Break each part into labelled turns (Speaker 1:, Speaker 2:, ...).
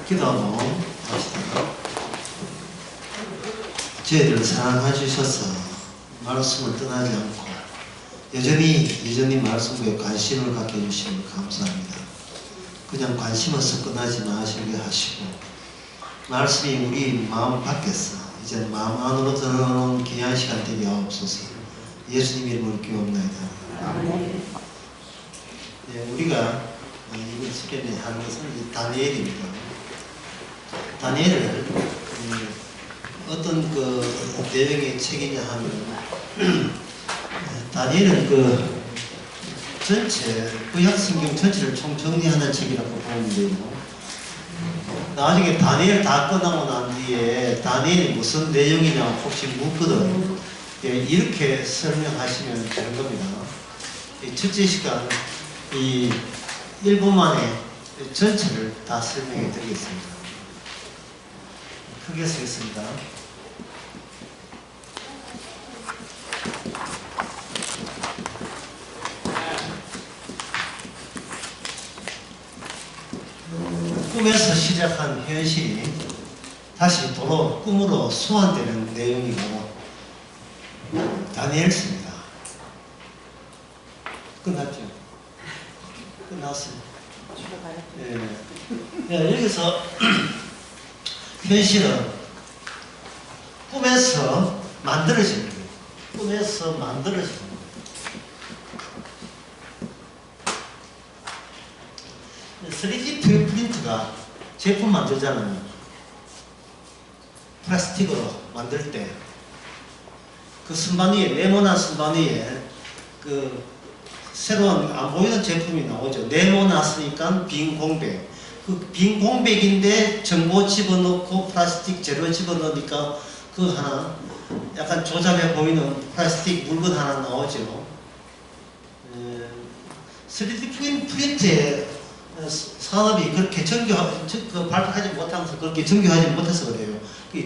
Speaker 1: 기도하고 합시다. 저희들을 사랑해 주셔서 말씀을 떠나지 않고 여전히 말씀에 관심을 갖게 해주시면 감사합니다. 그냥 관심 없어 끝나지 마시게 하시고 말씀이 우리 마음 밖에서 이제 마음 안으로 들어오는 귀한 시간 되게 하옵소서. 예수님 이름으로 기도합니다. 네, 우리가 이번 수련회 하는 것은 다니엘입니다. 다니엘을 어떤 그 내용의 책이냐 하면 다니엘은 전체 구약 성경 전체를 총정리하는 책이라고 보면 돼요. 나중에 다니엘 다 끝나고 난 뒤에 다니엘이 무슨 내용이냐 혹시 묻거든. 이렇게 설명하시면 되는 겁니다. 첫째 시간 이 1분 만에 전체를 다 설명해 드리겠습니다. 크게 쓰겠습니다. 꿈에서 시작한 현실이 다시 도로 꿈으로 소환되는 내용이고 다니엘서입니다. 끝났죠? 끝났어요. 네. 여기서 현실은 꿈에서 만들어지는 거예요. 꿈에서 만들어지는 거예요. (3D) 프린트가 제품 만들잖아요. 플라스틱으로 만들 때 그 선반 위에, 네모난 선반 위에 그 새로운 안 보이는 제품이 나오죠. 네모났으니까 빈 공백. 그 빈 공백인데 정보 집어넣고 플라스틱 재료 집어넣으니까 그 하나 약간 조잡해 보이는 플라스틱 물건 하나 나오죠. 3D 프린트의 산업이 그렇게 발표하지 못하면서 그렇게 정교하지 못해서 그래요.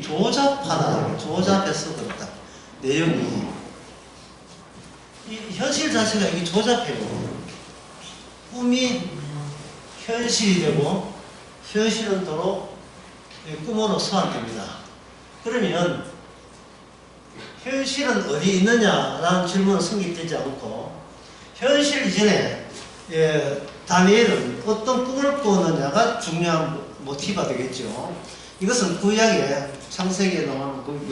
Speaker 1: 조잡하다, 조잡해서 그렇다. 내용이 이 현실 자체가 이게 조잡해요. 꿈이 현실이 되고 현실은 도로 꿈으로 소환됩니다. 그러면 현실은 어디 있느냐라는 질문은 성립되지 않고 현실 이전에 다니엘은 어떤 꿈을 꾸느냐가 중요한 모티브가 되겠죠. 이것은 구약의 창세기에 나오는 그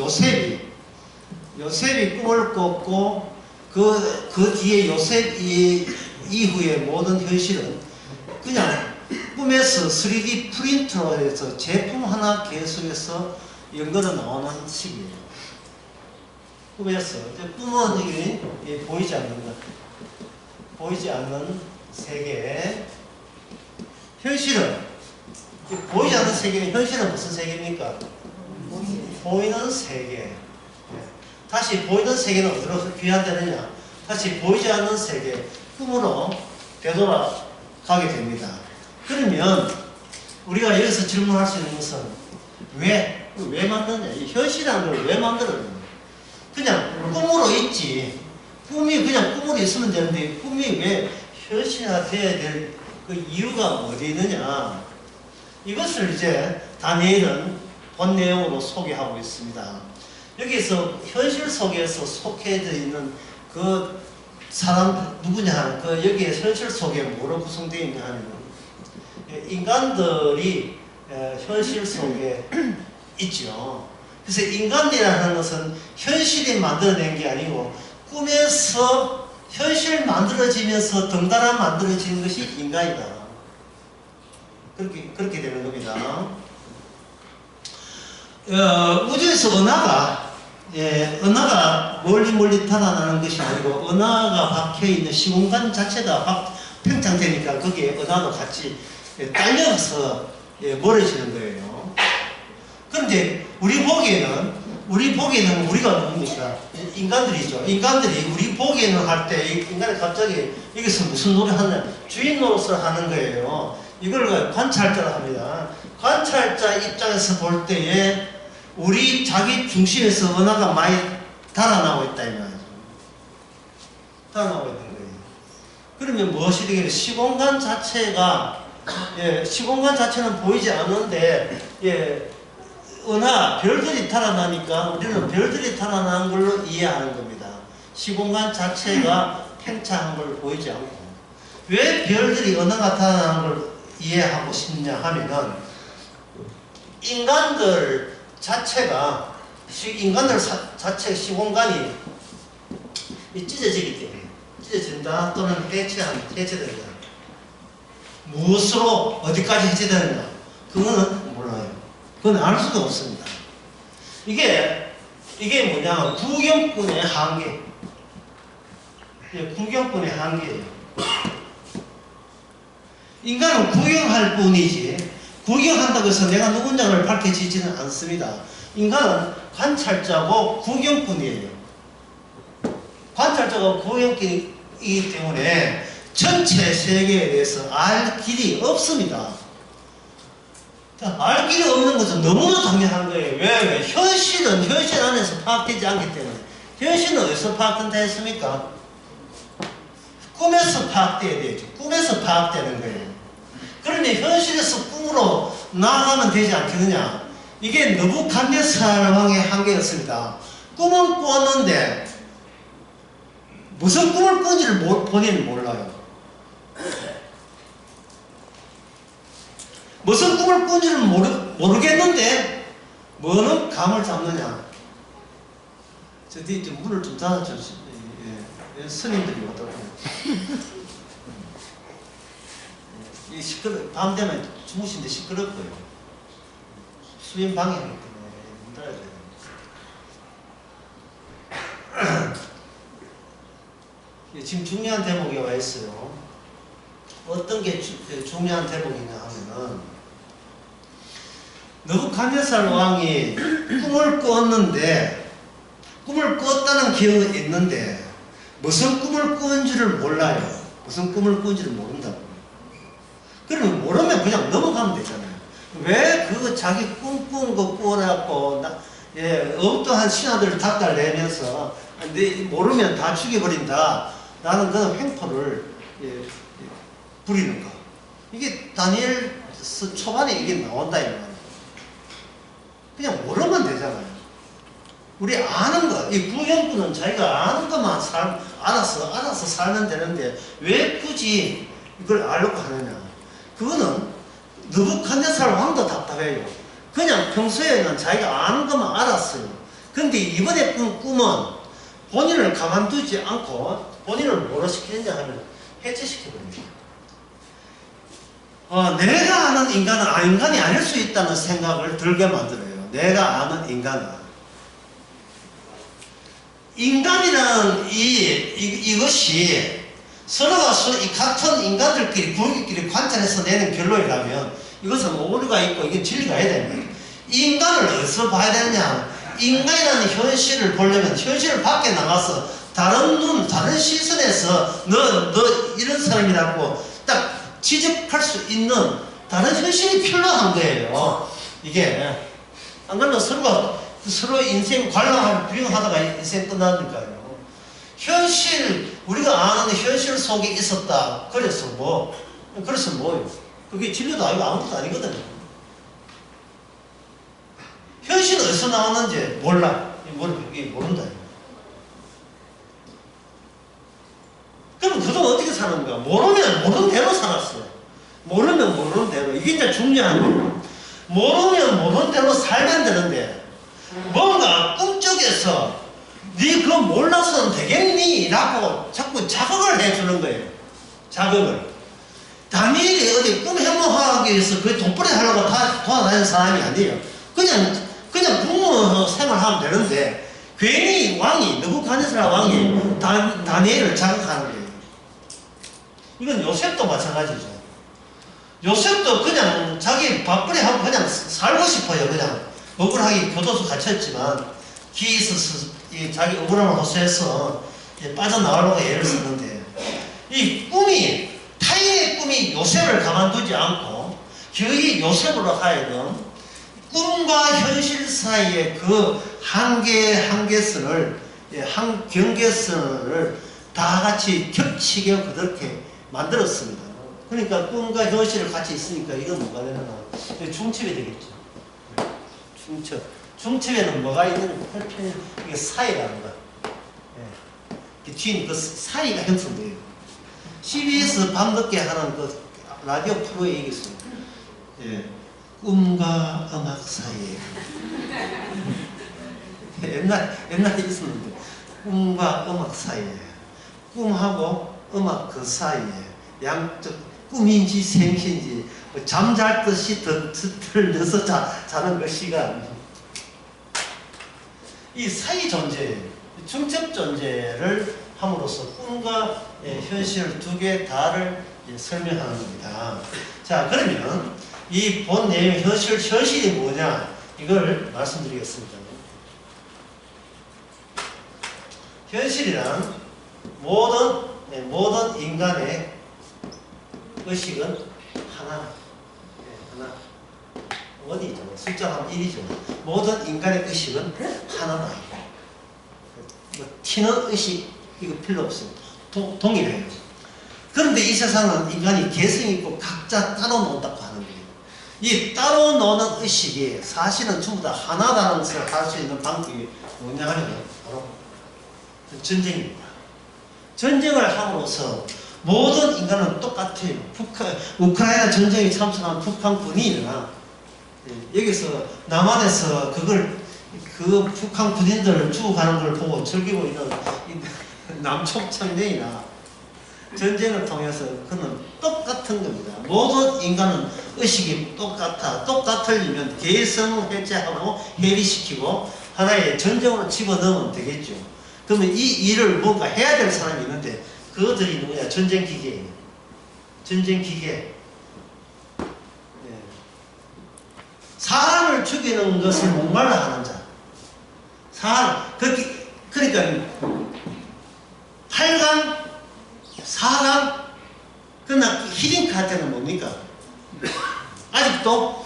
Speaker 1: 요셉이 꿈을 꿨고 그 뒤에 요셉 이후의 모든 현실은 그냥 꿈에서 3D 프린터로 해서 제품 하나 계속해서 연결해 나오는 식이에요. 꿈에서 꿈은 이게 보이지 않는 것, 보이지 않는 세계. 현실은 보이지 않는 세계. 현실은 무슨 세계입니까? 보이는 세계. 다시 보이는 세계는 어디로 귀환되느냐? 다시 보이지 않는 세계, 꿈으로 되돌아가게 됩니다. 그러면 우리가 여기서 질문할 수 있는 것은 왜 만드냐? 이 현실이라는 걸 왜 만들었냐? 그냥 꿈으로 있지. 꿈이 그냥 꿈으로 있으면 되는데 꿈이 왜 현실화 되어야 될 그 이유가 어디 있느냐? 이것을 이제 다니엘은 본 내용으로 소개하고 있습니다. 여기서 현실 속에서 속해져 있는 그 사람 누구냐 하는 그 여기에 현실 속에 뭐로 구성되어 있냐 하는 인간들이 현실 속에 있죠. 그래서 인간이라는 것은 현실이 만들어낸 게 아니고 꿈에서 현실 만들어지면서 덩달아 만들어지는 것이 인간이다. 그렇게 되는 겁니다. 우주에서 은하가 멀리 달아나는 것이 아니고 은하가 박혀있는 시공간 자체가 팽창되니까 거기에 은하도 같이 딸려서 멀어지는 거예요. 그런데 우리 보기에는 우리가 누굽니까? 인간들이죠. 인간들이 우리 보기에는 할 때 인간이 갑자기 여기서 무슨 노래 하냐? 주인 노릇을 하는 거예요. 이걸 관찰자라 합니다. 관찰자 입장에서 볼 때에 우리 자기 중심에서 은하가 많이 달아나고 있다 이 말이죠. 달아나고 있는 거예요. 그러면 무엇이 되겠냐? 시공간 자체가 예, 시공간 자체는 보이지 않는데, 예, 은하, 별들이 달아나니까 우리는 별들이 달아나는 걸로 이해하는 겁니다. 시공간 자체가 팽창한 걸 보이지 않고. 왜 별들이 은하가 달아나는 걸 이해하고 싶냐 하면은, 인간들 자체가, 인간들 자체 시공간이 찢어지기 때문에, 찢어진다 또는 해체된다. 무엇으로 어디까지 해체되느냐? 그거는 몰라요. 그건 알 수가 없습니다. 이게 뭐냐? 구경꾼의 한계. 예, 구경꾼의 한계예요. 인간은 구경할 뿐이지, 구경한다고 해서 내가 누군가를 밝혀지지는 않습니다. 인간은 관찰자고 구경꾼이에요. 관찰자가 구경꾼이기 때문에 전체 세계에 대해서 알 길이 없습니다. 알 길이 없는 것은 너무나 당연한 거예요. 왜? 현실은 현실 안에서 파악되지 않기 때문에. 현실은 어디서 파악된다 했습니까? 꿈에서 파악돼야 되죠. 꿈에서 파악되는 거예요. 그러니 현실에서 꿈으로 나아가면 되지 않겠느냐. 이게 느부갓네살 왕의 한계였습니다. 꿈은 꾸었는데 무슨 꿈을 꾼지를 본인은 몰라요. 무슨 꿈을 꾼지를 모르겠는데 뭐는 감을 잡느냐. 저 뒤에 좀 문을 좀 닫아주세요. 예, 스님들이 오더라고요. 밤 되면 주무시는데 시끄럽고요. 수인 방해하기 때문에 문 닫아줘야 됩니다. 지금 중요한 대목에 와 있어요. 어떤 게 중요한 대목이냐 하면은, 느부갓네살 왕이 꿈을 꾸었는데, 꿈을 꾸었다는 기억은 있는데 무슨 꿈을 꾸은지를 몰라요. 무슨 꿈을 꾸은지를 모른다고. 그러면 모르면 그냥 넘어가면 되잖아요. 왜 그 자기 꿈 꾸은 거 꾸어갖고 엉뚱한 신하들을 닥달내면서 모르면 다 죽여버린다 라는 그런 횡포를 부리는가. 이게 다니엘서 초반에 이게 나온다 이 말이에요. 그냥 모르면 되잖아요. 우리 아는 거, 이 구경꾼은 자기가 아는 것만 알아서 살면 되는데 왜 굳이 이걸 알려고 하느냐. 그거는 느부갓네살 왕도 답답해요. 그냥 평소에는 자기가 아는 것만 알았어요. 근데 이번에 꾼 꿈은 본인을 가만두지 않고 본인을 뭐로 시키느냐 하면 해체시켜버립니다. 내가 아는 인간은 인간이 아닐 수 있다는 생각을 들게 만들어요. 내가 아는 인간이라는 이것이 서로가 이 같은 인간들끼리 부귀끼리 관찰해서 내는 결론이라면 이것은 오류가 있고 이게 진리가 해야 됩니다. 이 인간을 어디서 봐야 되느냐. 인간이라는 현실을 보려면 현실을 밖에 나가서 다른 눈, 다른 시선에서 너 이런 사람이라고 딱 지적할 수 있는 다른 현실이 필요한 거예요. 이게 안 그러면 서로 인생 관람하고 비용하다가 인생 끝나니까요. 현실, 우리가 아는 현실 속에 있었다. 그래서 뭐요? 그게 진리도 아니고 아무것도 아니거든요. 현실은 어디서 나왔는지 몰라. 모른다. 그럼 그동안 어떻게 사는 거야? 모르면 모르는 대로 살았어요. 모르면 모르는 대로. 이게 이제 중요한 거예요. 모르면 모르는 대로 살면 되는데 뭔가 꿈속에서 네 그거 몰라서는 되겠니? 라고 자꾸 자극을 해주는 거예요. 자극을. 다니엘이 어디 꿈 해몽하기 위해서 그 돈벌이 하려고 다 도와다니는 사람이 아니에요. 그냥 국무 생활하면 되는데 괜히 느부갓네살 왕이 다니엘을 자극하는 거예요. 이건 요셉도 마찬가지죠. 요셉도 그냥 자기 밥벌이 하고 그냥 살고 싶어요. 그냥 억울하게 교도소 갇혔지만 기에 있어서 자기 억울함을 호소해서 빠져나가려고 애를 썼는데 이 꿈이 타인의 꿈이 요셉을 가만두지 않고 거의 요셉으로 하여금 꿈과 현실 사이의 그 한계선을 경계선을 다 같이 겹치게 그렇게 만들었습니다. 그러니까 꿈과 현실을 같이 있으니까 이건 뭐가 되나? 중첩이 되겠죠. 중첩. 중첩에는 뭐가 있는 혈편 이게 사이라는 거. 예. 뒤에 그 사이가 형성돼요. CBS 밤늦게 하는 그 라디오 프로에 얘기했어요. 예. 꿈과 음악 사이에. 옛날에 있었는데 꿈과 음악 사이에, 꿈하고 음악 그 사이에 양쪽 꿈인지 생신지 잠잘 듯이 덜 넣어서 자는 그 시간, 이 사이 존재, 중첩 존재를 함으로써 꿈과 현실 두 개 다를 설명하는 겁니다. 자, 그러면 이 본 내용 현실이 뭐냐 이걸 말씀드리겠습니다. 현실이란 모든 인간의 의식은 하나. 어디죠? 숫자가 1이죠. 모든 인간의 의식은 하나다. 뭐 튀는 의식 이거 필요 없어요. 동일해요. 그런데 이 세상은 인간이 개성 있고 각자 따로 논다고 하는 거예요. 이 따로 노는 의식이 사실은 전부 다 하나다는 것을 할 수 있는 방법이 뭐냐 하면 바로 전쟁입니다. 전쟁을 함으로써 모든 인간은 똑같아요. 우크라이나 전쟁에 참석한 북한 군인이나 여기서 남한에서 그 북한 군인들을 죽어가는 걸 보고 즐기고 있는 남쪽 청년이나 전쟁을 통해서 그는 똑같은 겁니다. 모든 인간은 의식이 똑같으려면 개성 해체하고 해리시키고 하나의 전쟁으로 집어넣으면 되겠죠. 그러면 이 일을 뭔가 해야 될 사람이 있는데 그것들이 누구냐? 전쟁기계예요. 전쟁기계. 사람을 죽이는 것을 목말라 하는 자. 그러니까 8강, 4강, 그러나 히딩카한테는 뭡니까? 아직도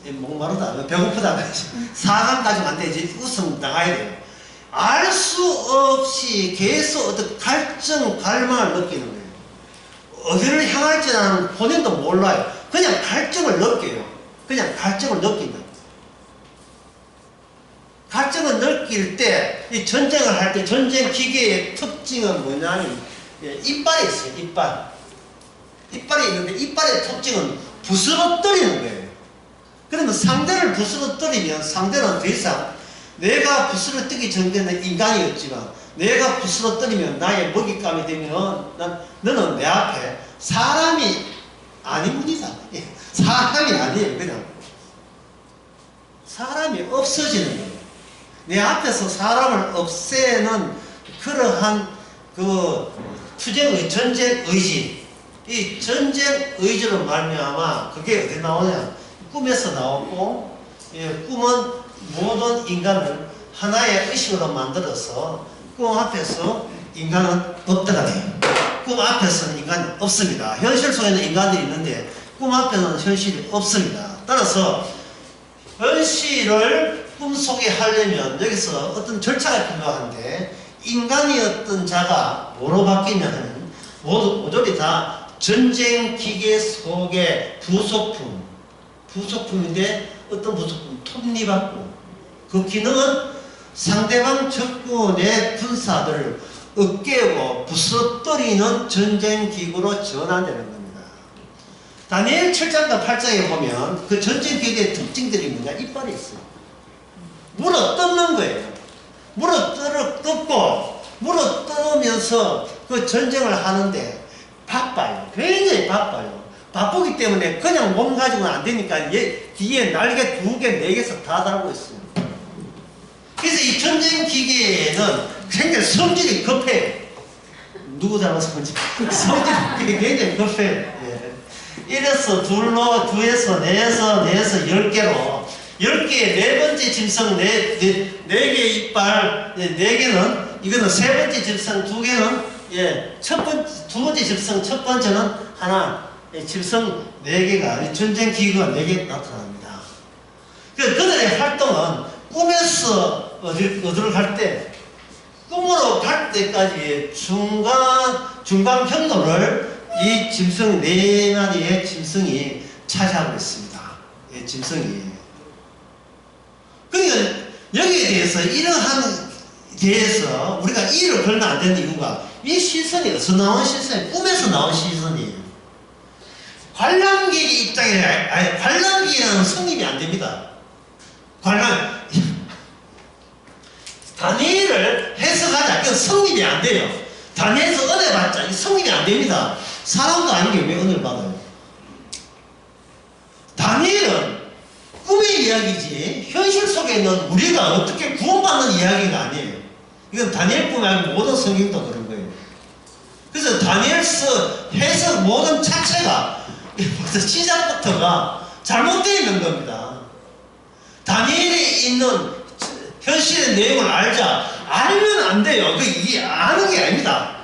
Speaker 1: 목마르다, 배고프다. 4강까지 안 되지. 우승 나가야 돼요. 알 수 없이 계속 어떤 갈증, 갈망을 느끼는 거예요. 어디를 향할지는 본인도 몰라요. 그냥 갈증을 느껴요. 그냥 갈증을 느낀다. 갈증을 느낄 때, 이 전쟁을 할 때 전쟁 기계의 특징은 뭐냐면 이빨이 있어요. 이빨이 있는데 이빨의 특징은 부스러뜨리는 거예요. 그러면 상대를 부스러뜨리면 상대는 더 이상 내가 부스러뜨리기 전에는 인간이었지만 내가 부스러뜨리면 나의 먹잇감이 되면 너는 내 앞에 사람이 아니군이다. 사람이 아니에요. 그냥 사람이 없어지는 거예요. 내 앞에서 사람을 없애는 그러한 그 투쟁의 전쟁 의지, 이 전쟁 의지로 말미암아 그게 어디 나오냐? 꿈에서 나오고, 꿈은 모든 인간을 하나의 의식으로 만들어서 꿈 앞에서 인간은 없다가 돼요. 꿈 앞에서는 인간이 없습니다. 현실 속에는 인간들이 있는데 꿈 앞에는 현실이 없습니다. 따라서 현실을 꿈속에 하려면 여기서 어떤 절차가 필요한데 인간이었던 자가 뭐로 바뀌냐면 모조리 다 전쟁 기계 속의 부속품인데 어떤 부속품? 톱니바퀴. 그 기능은 상대방 적군의 군사들을 으깨고 부서뜨리는 전쟁기구로 전환되는 겁니다. 다니엘 7장과 8장에 보면 그 전쟁기구의 특징들이 뭐냐? 이빨이 있어요. 물어 뜯는 거예요. 물어 뜯고 물어 뜯으면서 그 전쟁을 하는데 바빠요. 굉장히 바빠요. 바쁘기 때문에 그냥 몸 가지고는 안 되니까 뒤에 날개 2개, 4개에서 다 달고 있어요. 그래서 이 전쟁 기계에는 굉장히 성질이 급해요. 누구 닮아서 그런지. 성질이 굉장히 급해요. 이래서 둘에서 넷에서 10개로 10개의 네 번째 짐승 4개의 이빨 4개는 이거는 세 번째 짐승 2개는 두 번째 짐승 첫 번째는 하나 짐승 4개가 전쟁 기구가 4개 나타납니다. 그들의 활동은 꿈에서 어디를 갈 때 꿈으로 갈 때까지 중간 경로를 이 짐승 네 마리의 짐승이 차지하고 있습니다. 예, 짐승이. 그러니까 여기에 대해서 이러한 대해서 우리가 이를 걸면 안 되는 이유가 이 시선이 어디서 나온 시선이에요? 꿈에서 나온 시선이에요. 관람객의 입장에 관람객이라는 성립이 안 됩니다. 다니엘을 해석하자. 그건 성립이 안 돼요. 다니엘에서 은혜 받자. 성립이 안 됩니다. 사람도 아닌 게 왜 은혜를 받아요? 다니엘은 꿈의 이야기지 현실 속에 있는 우리가 어떻게 구원받는 이야기가 아니에요. 이건 다니엘 꿈이 아니고 모든 성경도 그런 거예요. 그래서 다니엘서 해석 모든 자체가 시작부터가 잘못되어 있는 겁니다. 다니엘에 있는 현실의 내용을 알면 안 돼요. 이게 아는 게 아닙니다.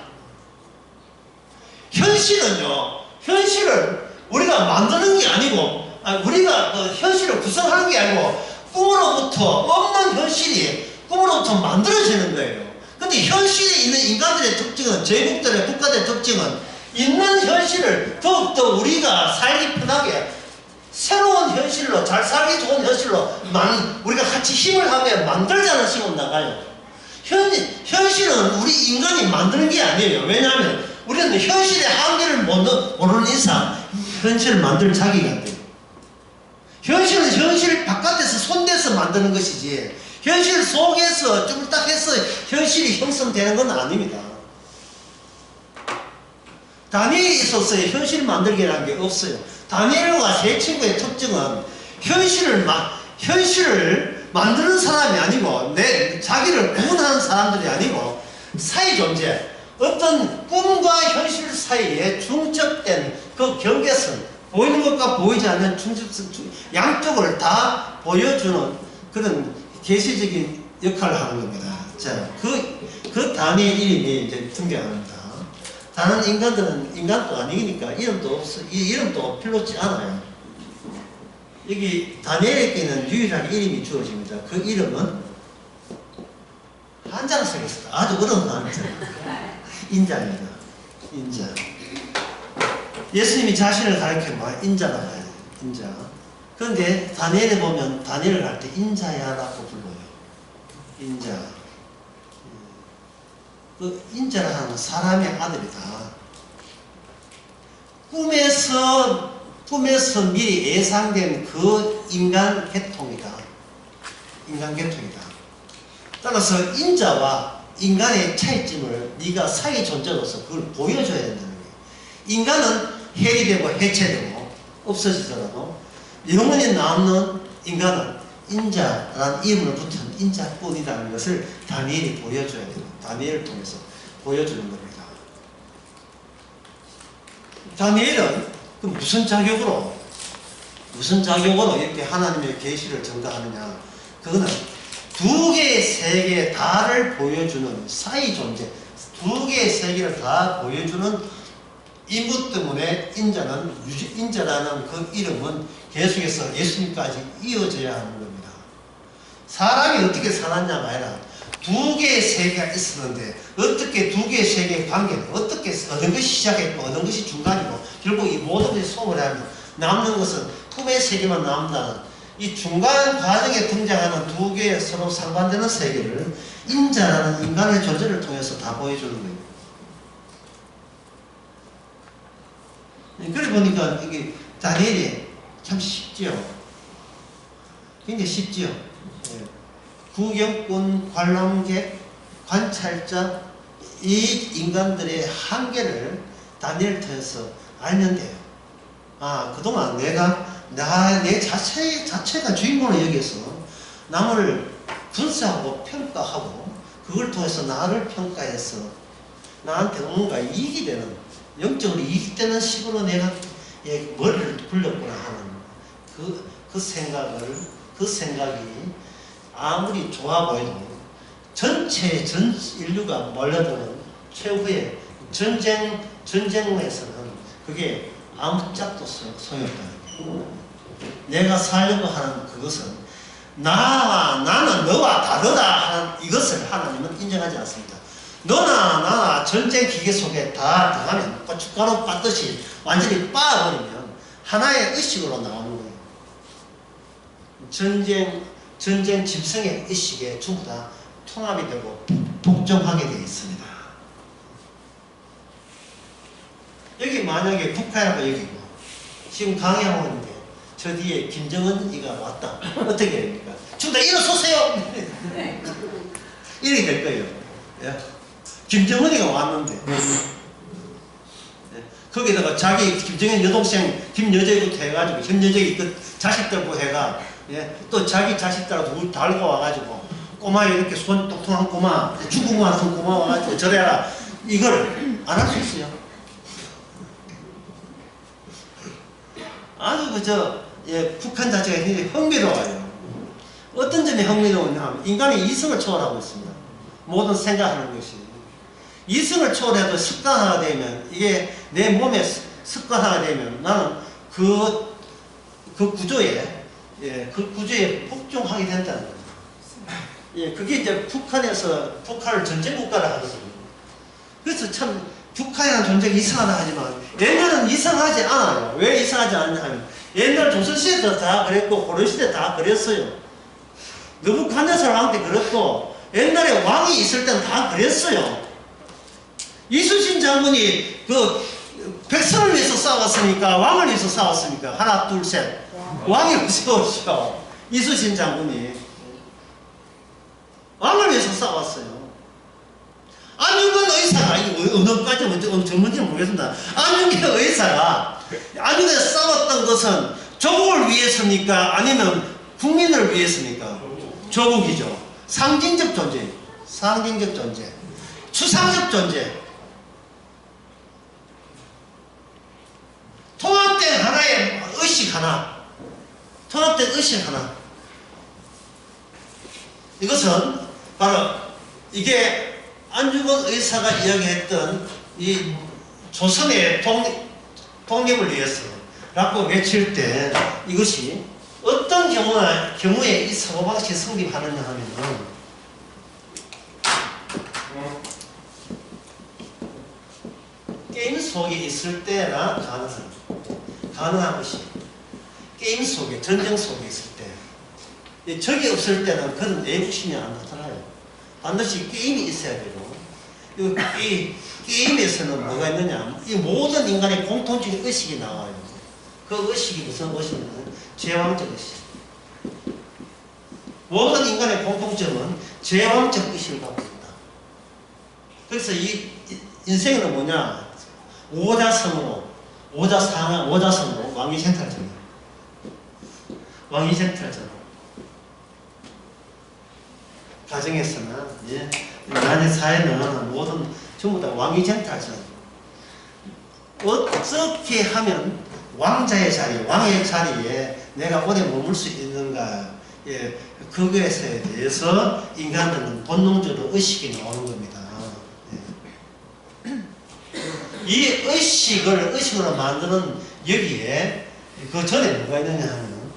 Speaker 1: 현실을 우리가 만드는 게 아니고, 우리가 현실을 구성하는 게 아니고, 꿈으로부터 없는 현실이 꿈으로부터 만들어지는 거예요. 근데 현실에 있는 인간들의 특징은, 제국들의 국가들의 특징은, 있는 현실을 더욱더 우리가 살기 편하게, 새로운 현실로, 잘 살기 좋은 현실로, 우리가 같이 힘을 하면 만들자는 식으로 나가요. 현실은 우리 인간이 만드는 게 아니에요. 왜냐하면, 우리는 현실의 한계를 모르는 이상 현실을 만들 자기가 안 돼요. 현실은 현실 바깥에서 손대서 만드는 것이지 현실 속에서 쭈글딱해서 현실이 형성되는 건 아닙니다. 다니엘에 있어서의 현실 만들기라는 게 없어요. 다니엘과 세 친구의 특징은 현실을 만드는 사람이 아니고 자기를 구원하는 사람들이 아니고 사이 존재, 어떤 꿈과 현실 사이에 중첩된 그 경계선, 보이는 것과 보이지 않는 중첩선, 양쪽을 다 보여주는 그런 계시적인 역할을 하는 겁니다. 자, 그 다니엘 이름이 이제 등장합니다. 다른 인간들은 인간도 아니니까 이름도 없어, 이름도 필요치 않아요. 여기 다니엘에게는 유일한 이름이 주어집니다. 그 이름은 한자로 쓰겠습니다. 아주 어려운 한자. 인자입니다. 인자. 예수님이 자신을 가리켜봐 인자라고 해요. 인자. 그런데 다니엘에 보면 다니엘을 할 때 인자야라고 불러요. 인자. 그 인자라는 사람의 아들이다. 꿈에서 미리 예상된 그 인간 계통이다. 인간 계통이다. 따라서 인자와 인간의 차이점을 네가 사회 존재로서 그걸 보여줘야 된다는 거예요. 인간은 해리되고 해체되고 없어지더라도 영원히 남는 인간은 인자라는 이름을 붙은 인자뿐이라는 것을 다니엘이 보여줘야 돼요. 다니엘을 통해서 보여주는 겁니다. 다니엘은 그 무슨 자격으로 이렇게 하나님의 계시를 전가하느냐? 그거는 두 개, 세 개 다를 보여주는 사이 존재, 두 개, 세 개를 다 보여주는 인물 때문에 인자라는 그 이름은 계속해서 예수님까지 이어져야 하는 겁니다. 사람이 어떻게 살았냐가 아니라 두 개, 세 개가 있었는데 어떻게 두 개, 세 개의 관계는 어떻게 어떤 것이 시작했고 어떤 것이 중간이고 결국 이 모든 것이 소홀히 하면 남는 것은 꿈의 세계만 남는다는 이 중간 과정에 등장하는 두 개의 서로 상반되는 세계를 인자라는 인간의 존재를 통해서 다 보여주는 거예요. 그래 보니까 이게 다니엘이 참 쉽지요. 굉장히 쉽지요. 구경꾼, 관람객, 관찰자, 이 인간들의 한계를 다니엘 통해서 알면 돼요. 그동안 내 자체가 주인공을 여기서 남을 분석하고 평가하고 그걸 통해서 나를 평가해서 나한테 뭔가 이익이 되는, 영적으로 이익이 되는 식으로 내가 머리를 굴렸구나 하는 그 생각이 아무리 좋아 보여도 전 인류가 몰려드는 최후의 전쟁에서는 그게 아무 짝도 소용없다. 내가 살려고 하는 그것은 나는 너와 다르다 하는 이것을 하나님은 인정하지 않습니다. 너나 나나 전쟁 기계 속에 다 들어가면 고춧가루 빻듯이 완전히 빻아버리면 하나의 의식으로 나오는 거예요. 전쟁 짐승의 의식에 전부 다 통합이 되고 복종하게 되어 있습니다. 여기 만약에 북한이라고 여기고 지금 강해하고 있는데 저 뒤에 김정은이가 왔다. 어떻게 됩니까? 전부 다 일어서세요! 이렇게 될 거예요. 예? 김정은이가 왔는데 거기다가 자기 김정은 여동생 김여정부터 해가지고 김여정이 그 자식들부터 해가 또 자기 자식들하고 둘 달고 와가지고 꼬마 이렇게 손 똑똑한 꼬마 중국말 하는 꼬마 와가지고 저래라 이걸 안 할 수 있어요. 아주 북한 자체가 굉장히 흥미로워요. 어떤 점이 흥미로우냐 하면 인간이 이성을 초월하고 있습니다. 모든 생각하는 것이 이성을 초월해도 습관화가 되면 이게 내 몸에 습관화가 되면 나는 그 구조에 복종하게 된다는 거예요. 그게 이제 북한을 전쟁 국가를 하거든요. 그래서 참 북한이라는 존재가 이상하다 하지만 옛날은 이상하지 않아요. 왜 이상하지 않냐 하면 옛날 조선시대도 다 그랬고 고려시대 다 그랬어요. 느부갓네살 왕 때 그랬고 옛날에 왕이 있을 때는 다 그랬어요. 이순신 장군이 백성을 위해서 싸웠습니까? 왕을 위해서 싸웠습니까? 하나 둘 셋 왕을 세우시오. 이순신 장군이 왕을 위해서 싸웠어요. 안중근 의사가 어느까지 전문지는 모르겠습니다. 안중근 의사가 안중근에 싸웠던 것은 조국을 위해서입니까? 아니면 국민을 위해서입니까? 조국이죠. 상징적 존재, 추상적 존재. 통합된 하나의 의식 하나, 이것은 바로 이게 안중근 의사가 이야기했던 이 조선의 독립을 위해서 라고 외칠 때 이것이 어떤 경우에 이 사고방식이 성립하느냐 하면은 게임 속에 있을 때나 가능한 것이 게임 속에 전쟁 속에 있을 때 적이 없을 때는 그런 내부심이 안 나타나요. 반드시 게임이 있어야 되고 이 게임에서는 뭐가 있느냐 이 모든 인간의 공통적인 의식이 나와요. 그 의식이 무슨 의식이냐면 제왕적 의식. 모든 인간의 공통점은 제왕적 의식을 갖고 있다. 그래서 이 인생은 뭐냐 오자성으로 왕위생탈전 가정에서나 인간의 사회는 모든 전부 다 왕위생탈전. 어떻게 하면 왕의 자리에 내가 오래 머물 수 있는가 그것에 대해서 인간들은 본능적으로 의식이 나오는 겁니다. 이 의식으로 만드는 여기에 그 전에 뭐가 있느냐 하면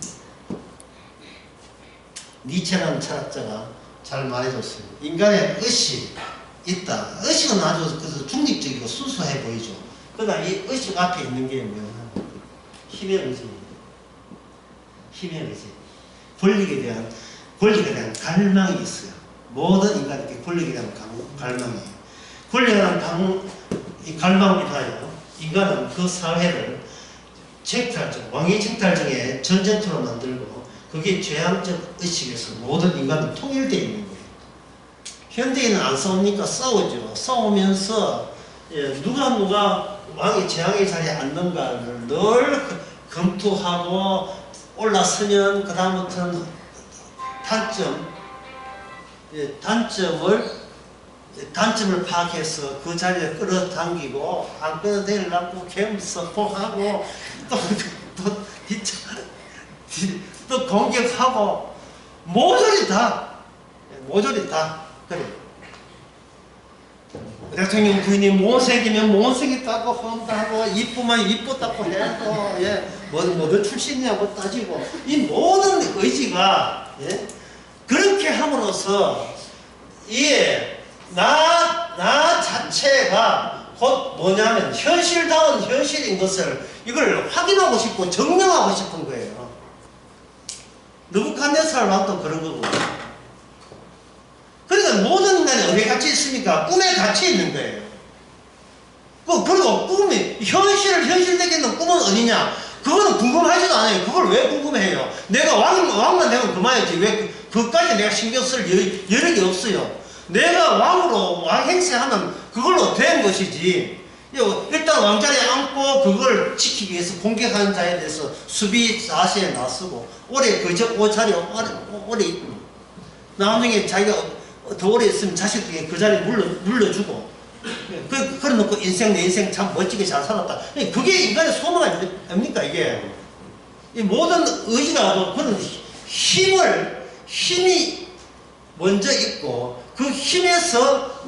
Speaker 1: 니체라는 철학자가 잘 말해줬어요. 인간의 의식이 있다. 의식은 아주 중립적이고 순수해 보이죠. 그러나 이 의식 앞에 있는 게 뭐냐? 힘의 의지입니다. 힘의 의지. 권력에 대한 갈망이 있어요. 모든 인간에게 권력에 대한 갈망이에요. 권력에 이 갈망을 위하여 인간은 그 사회를 왕위 쟁탈정의 전쟁터로 만들고 그게 죄악적 의식에서 모든 인간은 통일되어 있는 거예요. 현대인은 안 싸웁니까? 싸우죠. 싸우면서 누가 왕이 재앙의 자리에 앉는가를 늘 검토하고 올라서면 그 다음부터는 단점을 파악해서 그 자리에 끌어당기고 안 끌어내리려고 겸석하고 또 공격하고 모조리 다 그래. 대통령 부인이 못생기면 못생겼다고 헌다고 이쁘면 이쁘다고 해도 뭐든 출신이냐고 따지고 이 모든 의지가 그렇게 함으로써 나 나 자체가 곧 뭐냐면 현실다운 현실인 것을 이걸 확인하고 싶고 증명하고 싶은 거예요. 느부갓네살 왕도 그런 거고. 그러니까 모든 인간이 어디에 갇혀 있습니까? 꿈에 갇혀 있는 거예요. 그리고 꿈이 현실되게 있는 꿈은 어디냐? 그거는 궁금하지도 않아요. 그걸 왜 궁금해요? 내가 왕만 되면 그만이지. 왜 그것까지 내가 신경 쓸 여력이 없어요. 내가 왕으로 왕 행세하면 그걸로 된 것이지. 일단 왕자리에 앉고 그걸 지키기 위해서 공격하는 자에 대해서 수비 자세에 나서고 오래 그 자리에 오래 나중에 자기가 더 오래 있으면 자식들에게 그 자리에 물려주고 그래놓고 내 인생 참 멋지게 잘 살았다. 그게 인간의 소망 아닙니까 이게? 이 모든 의지가 그런 힘이 먼저 있고 그 힘에서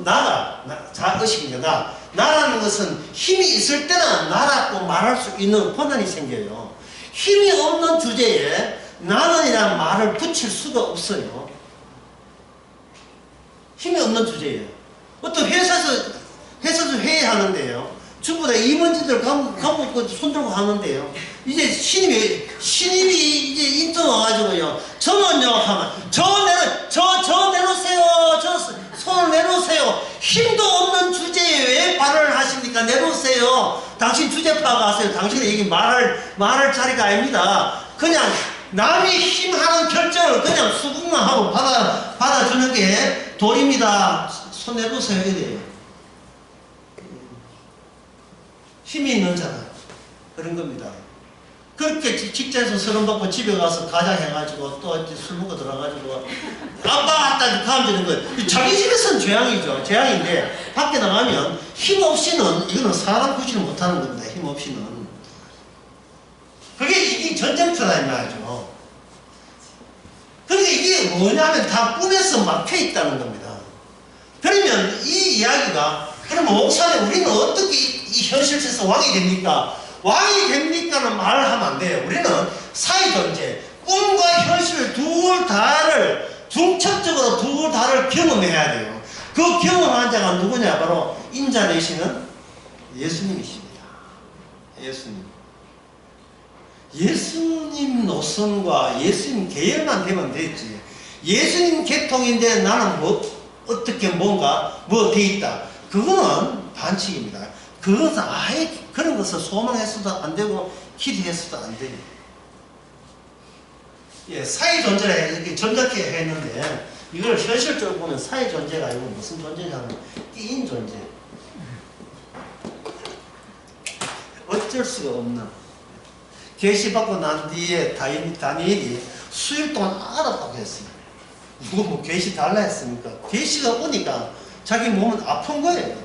Speaker 1: 자의식입니다. 나라는 것은 힘이 있을 때는 나라고 말할 수 있는 권한이 생겨요. 힘이 없는 주제에 나는이라는 말을 붙일 수가 없어요. 힘이 없는 주제예요. 어떤 회사에서 회의하는데요. 전부 다 임원진들 갖고 있고 손들고 하는데요. 이제 신입이 이제 인턴 와가지고요. 저는요 하면 저 내놓으세요. 손을 내놓으세요. 힘도 없는 주제에 왜 발언을 하십니까? 내놓으세요. 당신 주제 파악하세요. 당신의 얘기 말할 자리가 아닙니다. 그냥 남이 힘하는 결정을 그냥 수긍만 하고 받아주는 게 도리입니다. 손 내놓으세요. 이래요. 힘이 있는 자가 그런 겁니다. 그렇게 직장에서 서름 받고 집에 가서 가장 해가지고 또 술 먹고 들어가지고 아빠 왔다 가면 되는 거예요. 자기 집에서는 재앙인데 밖에 나가면 힘 없이는 이거는 사람 구실을 못하는 겁니다. 힘 없이는. 그게 이게 전쟁터다 이 말이죠. 그러니까 이게 뭐냐면 다 꿈에서 막혀있다는 겁니다. 그러면 이 이야기가 그럼 목사님 우리는 어떻게 이 현실에서 왕이 됩니까? 왕이 됩니까는 말을 하면 안 돼요. 우리는 사회존재, 꿈과 현실 중첩적으로 둘 다를 경험해야 돼요. 그 경험한 자가 누구냐? 바로 인자되시는 예수님이십니다. 예수님 노선과 예수님 계열만 되면 됐지. 예수님 계통인데 나는 어떻게 뭔가 돼 있다. 그거는 반칙입니다. 그것은 아예 그런 것을 소망해서도 안 되고 기대해서도 안 됩니다. 예, 사회 존재를 이렇게 점잖게 했는데 이걸 현실적으로 보면 사회 존재가 아니고 무슨 존재냐면 끼인 존재. 어쩔 수가 없는. 계시받고 난 뒤에 다니엘이 수일 동안 알았다고 했습니다. 누가 뭐 계시 달라 했습니까? 계시가 오니까 자기 몸은 아픈 거예요.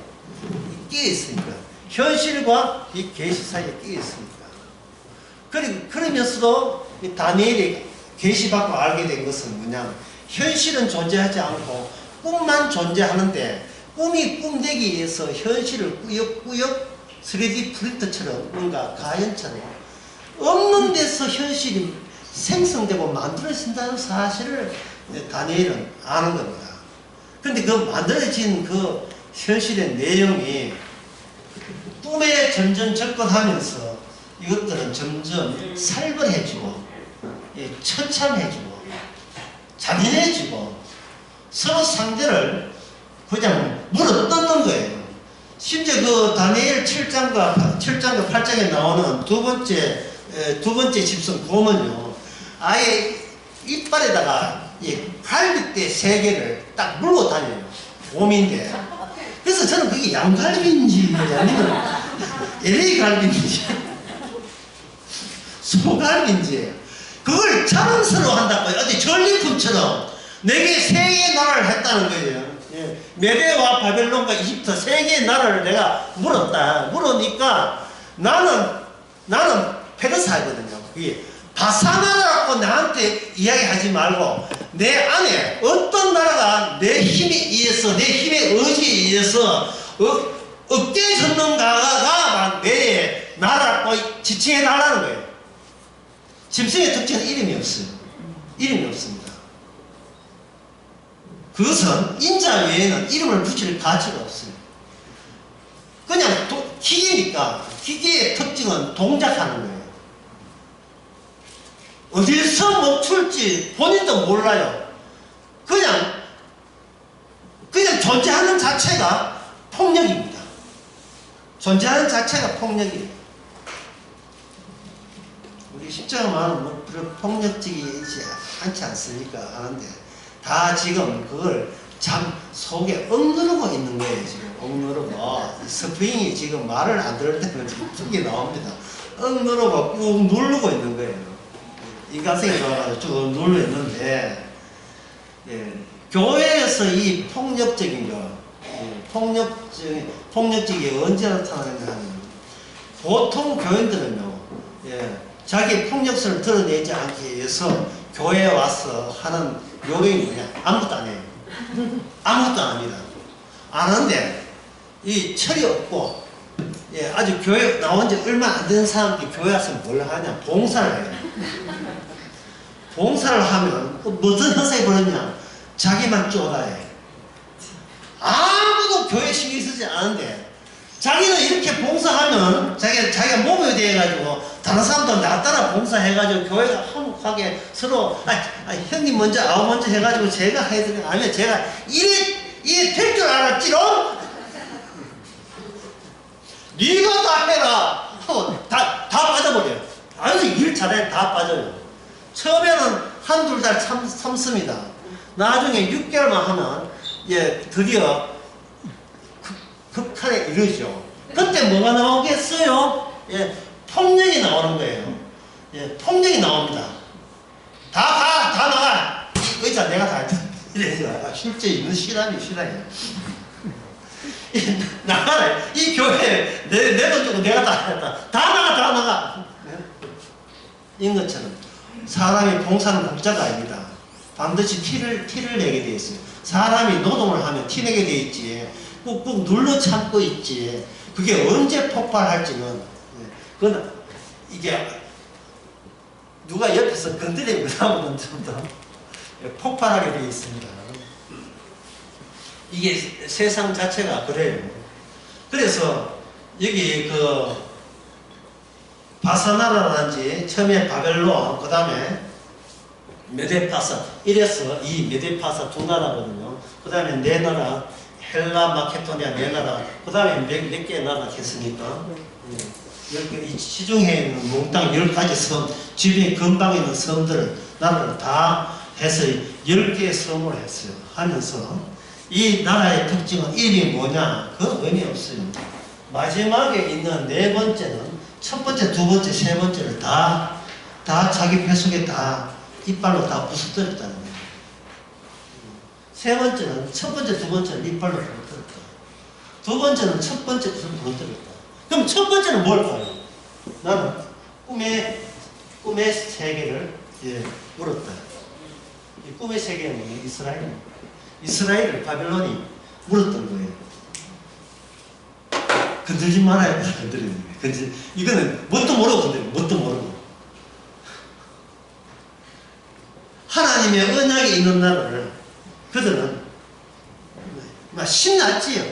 Speaker 1: 끼어 있으니까. 현실과 이 계시 사이에 끼어 있으니까. 그러면서도 이 다니엘이 계시받고 알게 된 것은 뭐냐? 현실은 존재하지 않고 꿈만 존재하는데 꿈이 꿈되기 위해서 현실을 꾸역꾸역 3D 프린터처럼 뭔가 가연처럼 없는 데서 현실이 생성되고 만들어진다는 사실을 다니엘은 아는 겁니다. 그런데 그 만들어진 그 현실의 내용이 꿈에 점점 접근하면서 이것들은 점점 살벌해지고 처참해지고 잔인해지고 서로 상대를 그냥 물어뜯는 거예요. 심지어 그 다니엘 7장과 8장에 나오는 두 번째 집성 곰은요, 아예 이빨에다가 갈비뼈 3개를 딱 물고 다녀요. 곰인데. 그래서 저는 그게 양갈비인지 아니면 LA 갈비인지 소갈비인지 그걸 자랑스러워한다고요. 어디 전리품처럼 내게 3개의 나라를 했다는 거예요. 메데와 바벨론과 이집트 3개의 나라를 내가 물으니까 나는 페르사거든요. 바사나라고 나한테 이야기하지 말고 내 안에 어떤 나라가 내 힘에 의해서 내 힘의 의지에 의해서 어깨에 졌는가가 내 나라라고 지칭해 달라는 거예요. 짐승의 특징은 이름이 없어요. 이름이 없습니다. 그것은 인자 외에는 이름을 붙일 가치가 없어요. 그냥 기계니까 기계의 특징은 동작하는 거예요. 어디서 멈출지 본인도 몰라요. 그냥 존재하는 자체가 폭력입니다. 존재하는 자체가 폭력이에요. 우리 십자가 말은 뭐 폭력적이지 않지 않습니까? 하는데 다 지금 그걸 참 속에 억누르고 있는 거예요. 지금 억누르고 스프링이 지금 말을 안 들을 때는 지금 쭉이 나옵니다. 억누르고 꾹 누르고 있는 거예요. 인간성이 좋아가지고 쭉 누르고 있는데, 예, 교회에서 이 폭력적인 거, 폭력적이 언제 나타나느냐 하면, 보통 교인들은요, 예, 자기 폭력성을 드러내지 않기 위해서 교회에 와서 하는 요령이 뭐냐? 아무것도 안 해요. 아무것도 안 합니다. 안 하는데, 이 철이 없고, 예, 아주 교회 나온 지 얼마 안 된 사람들이 교회 와서 뭘 하냐? 봉사를 해요. 봉사를 하면 무슨 현상이 벌어지냐? 자기만 쪼다해. 아무도 교회 신경 쓰지 않은데 자기는 이렇게 봉사하면 자기가 몸에 대해가지고 다른 사람도 나 따라 봉사해가지고 교회가 화목하게 서로 형님 먼저 아우 먼저 해가지고 제가 해드리면 아니면 제가 이래 될 줄 알았지롱? 네가 다 해라 하고 다 빠져버려요. 아니 일 잘해 다 빠져요. 처음에는 한둘 달 참습니다. 나중에 6개월만 하면, 예, 드디어 극한에 이르죠. 그때 뭐가 나오겠어요? 예, 폭력이 나오는 거예요. 예, 폭력이 나옵니다. 다 나가! 의자 내가 다 했다. 이래요. 실제 있는 실험이에요. 나가라. 이 교회 내 돈 주고 내가 다 했다. 다 나가! 인 것처럼. 사람이 봉사는 공짜가 아닙니다. 반드시 티를 내게 되어 있어요. 사람이 노동을 하면 티 내게 되어 있지. 꾹꾹 눌러 참고 있지. 그게 언제 폭발할지는, 그건 이게 누가 옆에서 건드리면 그 다음은 좀 더 폭발하게 되어 있습니다. 이게 세상 자체가 그래요. 그래서 여기 바사나라라든지 처음에 바벨론, 그 다음에 메데파사, 이래서 이 메데파사 두 나라거든요. 그 다음에 네 나라, 헬라, 마케도니아 네 나라, 그 다음에 몇 개의 나라 했습니까? 이 시중에 있는 몽땅 10가지 섬, 주변에 근방에 있는 섬들, 나라를 다 해서 10개의 섬을 했어요. 하면서 이 나라의 특징은 이름이 뭐냐? 그건 의미 없어요. 마지막에 있는 네 번째는 첫 번째, 두 번째, 세 번째를 다 자기 배 속에 다 이빨로 다 부숴뜨렸다는 거예요. 세 번째는 첫 번째, 두 번째를 이빨로 부숴뜨렸다. 두 번째는 첫 번째 것을 부숴뜨렸다. 그럼 첫 번째는 뭘까요? 나는 꿈의 세계를 물었다. 이 꿈의 세계는 뭐예요? 이스라엘을 바벨론이 물었던 거예요. 건들지 말아야 건드리는 거예요. 이거는 뭣도 모르고 건드려요. 뭣도 모르고. 하나님의 언약이 있는 나라를 그들은 막 신났지요.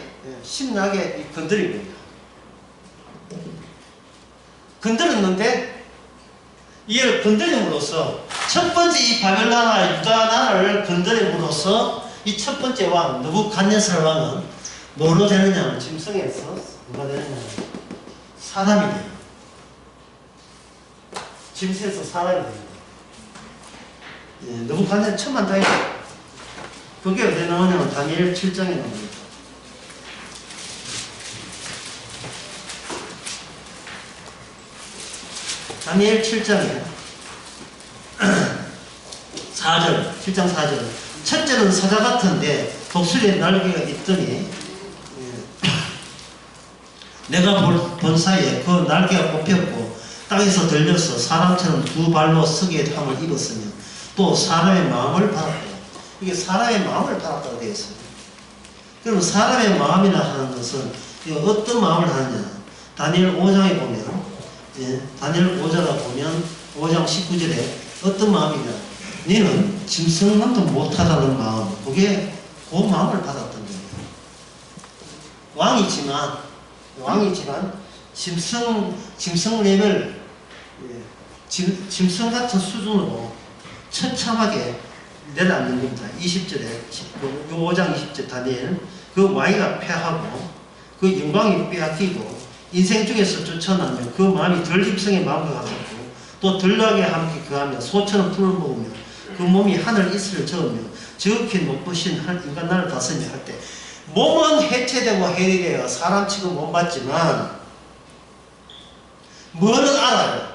Speaker 1: 신나게 건드린 겁니다. 건드렸는데 이를 건드림으로써 첫 번째 이 바벨론 나라 유다 나라를 건드림으로써 이 첫 번째 왕 느부갓네살 왕은 뭐로 되느냐? 짐승에서 뭐가 되느냐? 사람이 돼요. 짐승에서 사람이 됩니다. 느부갓네살 천만 다행이죠. 그게 어디 나오냐면 다니엘 7장에 나옵니다. 다니엘 7장에 4절, 7장 4절. 첫째는 사자 같은데 독수리의 날개가 있더니 내가 본 사이에 그 날개가 뽑혔고 땅에서 들려서 사람처럼 두 발로 서게 함을 입었으며 또 사람의 마음을 받았다. 이게 사람의 마음을 받았다고 되어 있어요. 그럼 사람의 마음이라 하는 것은 어떤 마음을 하느냐? 다니엘 5장에 보면 다니엘 5장에 보면 5장 19절에 어떤 마음이냐? 너는 짐승만도 못하다는 마음, 그게 그 마음을 받았던 겁니다. 왕이지만 짐승 레벨, 짐승 같은 수준으로 처참하게 내려앉는 겁니다. 20절에 5장 20절 다니엘 그 왕위가 패하고 그 영광이 빼앗기고 인생 중에서 쫓아나면 그 마음이 덜짐승의 마음과 같았고 또 덜나게 함께 그하며 소처럼 풀을 먹으며 그 몸이 하늘 이슬을 저으며 지극히 높으신 인간 나를 다스리며 할 때 몸은 해체되고 해리되어 사람 취급 못 받지만 뭐는 알아요.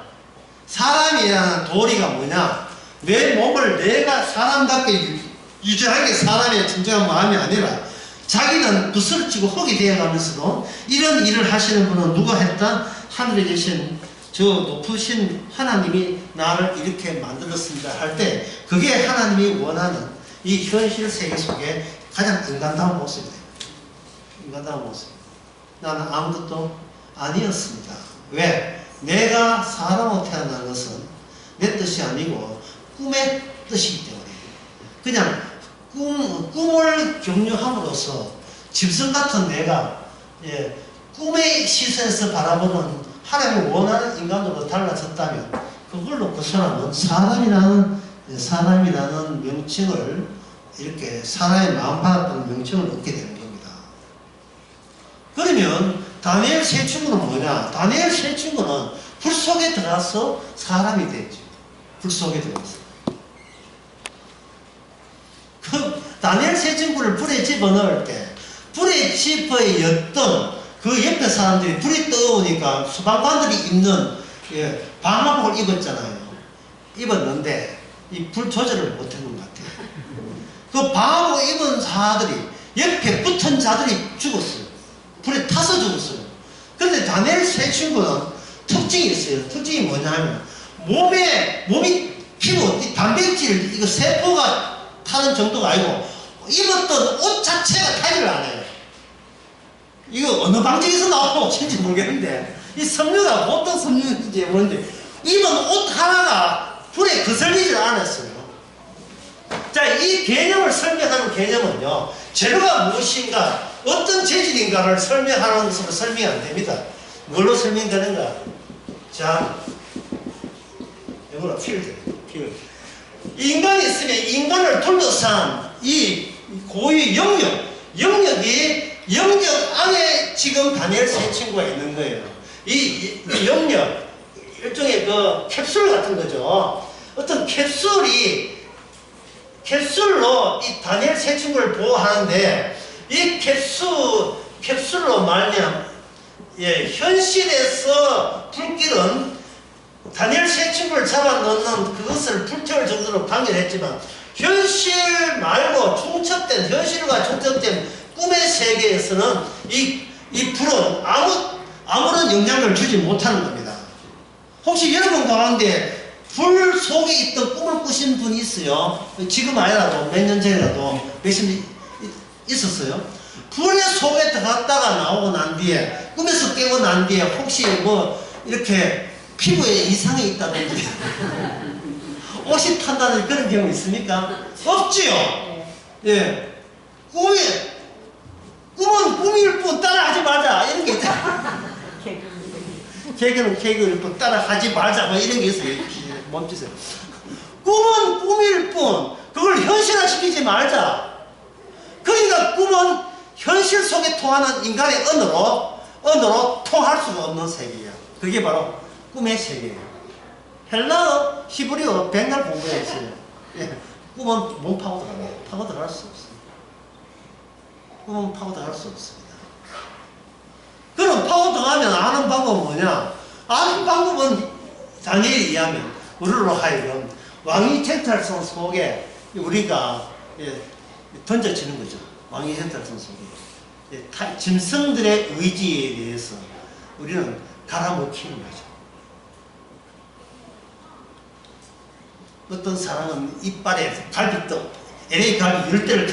Speaker 1: 사람이라는 도리가 뭐냐? 내 몸을 내가 사람답게 유지하게 사람의 진정한 마음이 아니라 자기는 부스러지고 흙이 되어가면서도 이런 일을 하시는 분은 누가 했다? 하늘에 계신 저 높으신 하나님이 나를 이렇게 만들었습니다 할 때 그게 하나님이 원하는 이 현실 세계 속에 가장 인간다운 모습이에요. 인간다운 모습. 나는 아무것도 아니었습니다. 왜? 내가 사람으로 태어난 것은 내 뜻이 아니고 꿈의 뜻이기 때문에 그냥 꿈을 격려함으로써 짐승 같은 내가 꿈의 시선에서 바라보는 하나님이 원하는 인간으로 달라졌다면 그걸로 그 사람은 사람이라는 명칭을 이렇게 사람의 마음 받았다는 명칭을 얻게 되는 겁니다. 그러면 다니엘 세 친구는 뭐냐? 다니엘 세 친구는 불 속에 들어가서 사람이 됐죠. 불 속에 들어가서. 그 다니엘 세 친구를 불에 집어넣을 때 불에 집어였던 그 옆에 사람들이 불이 떠오니까 수방관들이 입는 방화복을 입었잖아요. 입었는데 이 불 조절을 못했는 것 같아요. 그 방화복 입은 자들이 옆에 붙은 자들이 죽었어요. 불에 타서 죽었어요. 그런데 다니엘 세 친구는 특징이 있어요. 특징이 뭐냐 하면 몸이 피부, 단백질, 이거 세포가 타는 정도가 아니고 입었던 옷 자체가 타지를 않아요. 이거 어느 방식에서 나온지 모르겠는데 이 섬유가 보통 섬유인지 모르는데 입은 옷 하나가 불에 거슬리질 않았어요. 자, 이 개념을 설명하는 개념은요, 재료가 무엇인가, 어떤 재질인가를 설명하는 것으로 설명이 안 됩니다. 뭘로 설명되는가? 자, 이거는 필드. 인간이 있으면 인간을 둘러싼 이 고유의 영역 안에 지금 다니엘 세 친구가 있는 거예요. 이 영역, 일종의 그 캡슐 같은 거죠. 어떤 캡슐로 이 다니엘 세 친구를 보호하는데 이 캡슐로 말하면 현실에서 불길은 다니엘 세 친구를 잡아넣는 그것을 불태울 정도로 방해했지만 현실 말고 현실과 중첩된 꿈의 세계에서는 이 불은 아무런 영향을 주지 못하는 겁니다. 혹시 여러분 가운데 불 속에 있던 꿈을 꾸신 분이 있어요? 지금 아니라도 몇 년 전이라도 몇십 년 있었어요? 불의 속에 들어갔다가 나오고 난 뒤에 꿈에서 깨고 난 뒤에 혹시 뭐 이렇게 피부에 이상이 있다든지 옷이 탄다는 그런 경우 있습니까? 없지요? 예. 꿈은 꿈일 뿐 따라하지 말자 이런 게 있잖아. 개그는 개그일 뿐 따라하지 말자 뭐 이런 게 있어요. 멈추세요. 꿈은 꿈일 뿐 그걸 현실화시키지 말자. 그러니까 꿈은 현실 속에 통하는 인간의 언어로 통할 수가 없는 세계예요. 그게 바로 꿈의 세계예요. 헬라어, 히브리어, 벵갈 공부했어요. 꿈은 몸 파고 들어가요. 파고 들어갈 수 없어요. 꿈은 파고 들어갈 수 없습니다. 그럼 파고 들어가면 아는 방법은 뭐냐? 아는 방법은 다니엘이 이해하면 우리로 하여금 왕위 쟁탈선 속에 우리가 던져지는 거죠. 왕위 쟁탈선 속에 짐승들의 의지에 대해서 우리는 갈아먹히는 거죠. 어떤 사람은 이빨에 갈비떡, LA 갈비 10대를